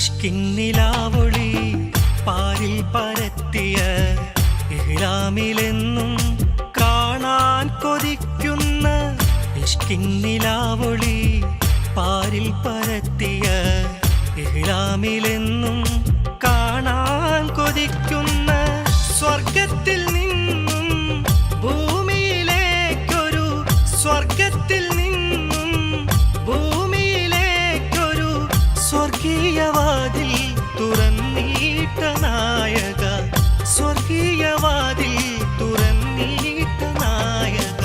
ഇഷ്കിന്നിലാവൊളി പാരിൽ പരത്തിയ ഇഹ്റാമിലെന്നും കാണാൻ കൊതിക്കുന്ന ഇഷ്കിന്നിലാവൊളി പാരിൽ പരത്തിയ ഇഹ്റാമിലെന്നും കാണാൻ കൊതിക്കുന്ന സ്വർഗത്തിൽ നിന്നും ഭൂമിയിലേക്കൊരു സ്വർഗത്തിൽ നിന്നും ഭൂമിയിലേക്കൊരു സ്വർഗീയവാതിൽ തുറന്നീട്ട നായക സ്വർഗീയവാതിൽ തുറന്നീട്ട നായക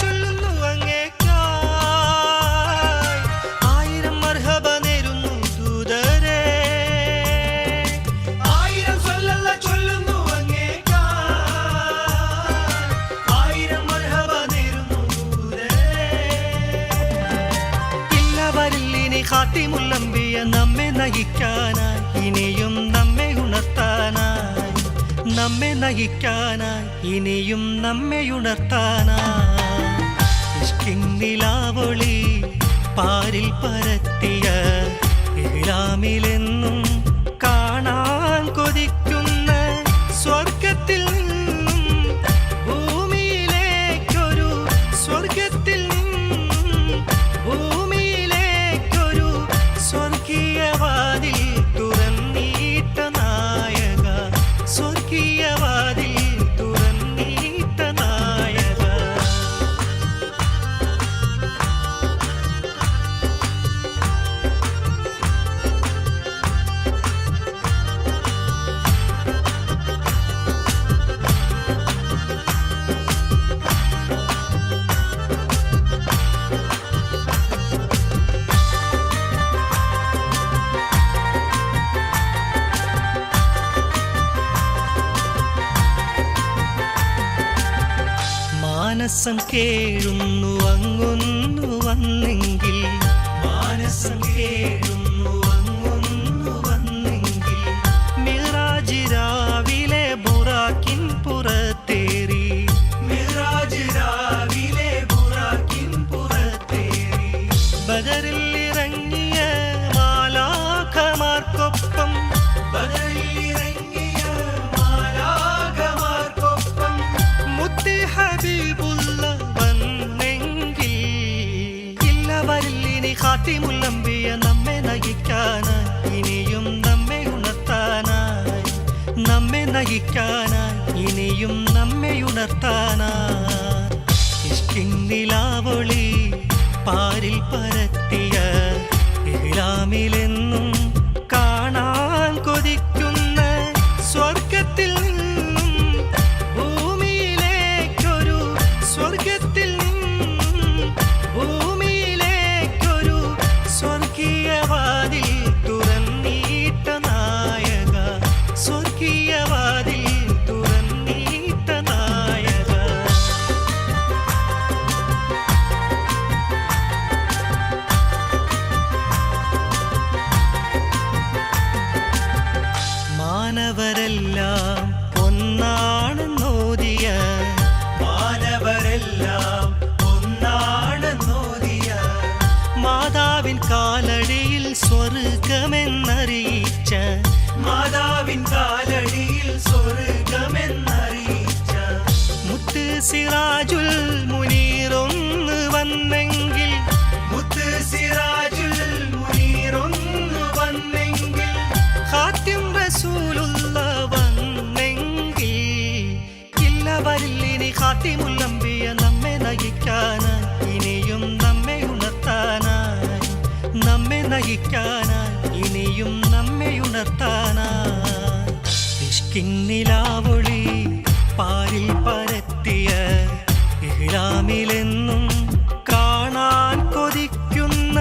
ചൊല്ലുന്നു അങ്ങേക്കായി ആയിരം മർഹബ നേരുന്നു ദൂതരേ ആയിരം ചൊല്ലുന്നു അങ്ങേക്കായി ആയിരം മർഹബ നേരുന്നു ദൂതരേ ഇല്ല വരില്ലിനി ഖാതിമുൽ അംബിയ നമ്മെ നയിക്കാനായി ഇനിയും നമ്മെ ഉണർത്താനായി നമ്മെ നയിക്കാനായി ഇനിയും നമ്മെ ഉണർത്താനായി ഇഷ്കിന്നിലാവൊളി പാരിൽ പരത്തിയ ഇഹ്റാമിലെന്നും കാണാൻ കൊതിക്കുന്ന സ്വർഗത്തിൽ നിന്നും ഭൂമിയിലേക്കൊരു സ്വർഗത്തിൽ നിന്നും ഭൂമിയിലേക്കൊരു സ്വർഗീയവാതിൽ തുറന്നീട്ട നായക സ്വർഗീയവാതിൽ തുറന്നീട്ട നായക മാനസം കേഴുന്നു അങ്ങൊന്നു വന്നെങ്കിൽ മാനസം കേഴുന്നു അങ്ങൊന്നു വന്നെങ്കിൽ മിറാജ് രാവിലെ ബുറാക്കിൻ പുറത്തേറി മിറാജ് രാവിലെ ബുറാക്കിൻ പുറത്തേറി ബദറിൽ ഇറങ്ങിയ മാലാഖമാർക്കൊപ്പം ബദറിൽ ഇറങ്ങിയ മാലാഖമാർക്കൊപ്പം മുത്തി ഹബീബുള്ള വന്നെങ്കിൽ ഇല്ല വരില്ലിനി ഖാതിമുൽ അംബിയ നമ്മെ നയിക്കാനായി ഇനിയും നമ്മെ ഉണർത്താനായി നമ്മെ നയിക്കാനായി ഇനിയും നമ്മെ ഉണർത്താനായി ഇഷ്കിന്നിലാവൊളി പാരിൽ പരത്തിയ ഇഹ്റാമിലെന്നും കാണാൻ കൊതിക്കുന്ന സ്വർഗത്തിൽ നിന്നും ഭൂമിയിലേക്കൊരു സ്വർഗത്തിൽ നിന്നും ഭൂമിയിലേക്കൊരു സ്വർഗീയവാതിൽ തുറന്നീട്ട നായക സ്വർഗീയവാതിൽ തുറന്നീട്ട നായക മാനവരെല്ലാം ഒന്നാണെന്നോദിയ മാനവരെല്ലാം ഒന്നാണെന്നോദിയ മാതാവിൻ കാലടിയിൽ സ്വർഗമെന്നറിയിച്ച മാതാവിൻ കാലടിയിൽ സ്വർഗമെന്നറിയിച്ച മുത്ത് സിറാജുൽ മുനീറൊന്ന് വന്നെങ്കിൽ മുത്ത് സിറാജുൽ മുനീറൊന്ന് വന്നെങ്കിൽ ഖാതിം റസൂലുള്ള വന്നെങ്കിൽ ഇല്ല വരില്ലിനി ഖാതിമുൽ അംബിയ നമ്മെ നയിക്കാനായി ഇനിയും നമ്മെ ഉണർത്താനായി നമ്മെ നയിക്കാനായി ഇനിയും നമ്മെ ഉണർത്താനായി ഇഷ്കിന്നിലാവൊളി പാരിൽ പരത്തിയ ഇഹ്റാമിലെന്നും കാണാൻ കൊതിക്കുന്ന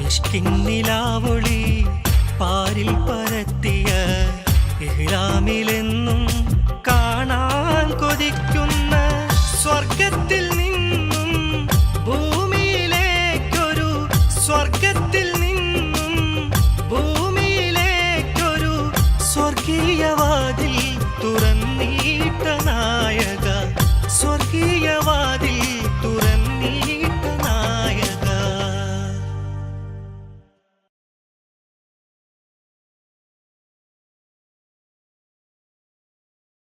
ഇഷ്കിന്നിലാവൊളി പാരിൽ പരത്തിയ ഇഹ്റാമിലെന്നും കാണാൻ കൊതിക്കുന്ന സ്വർഗത്തിൽ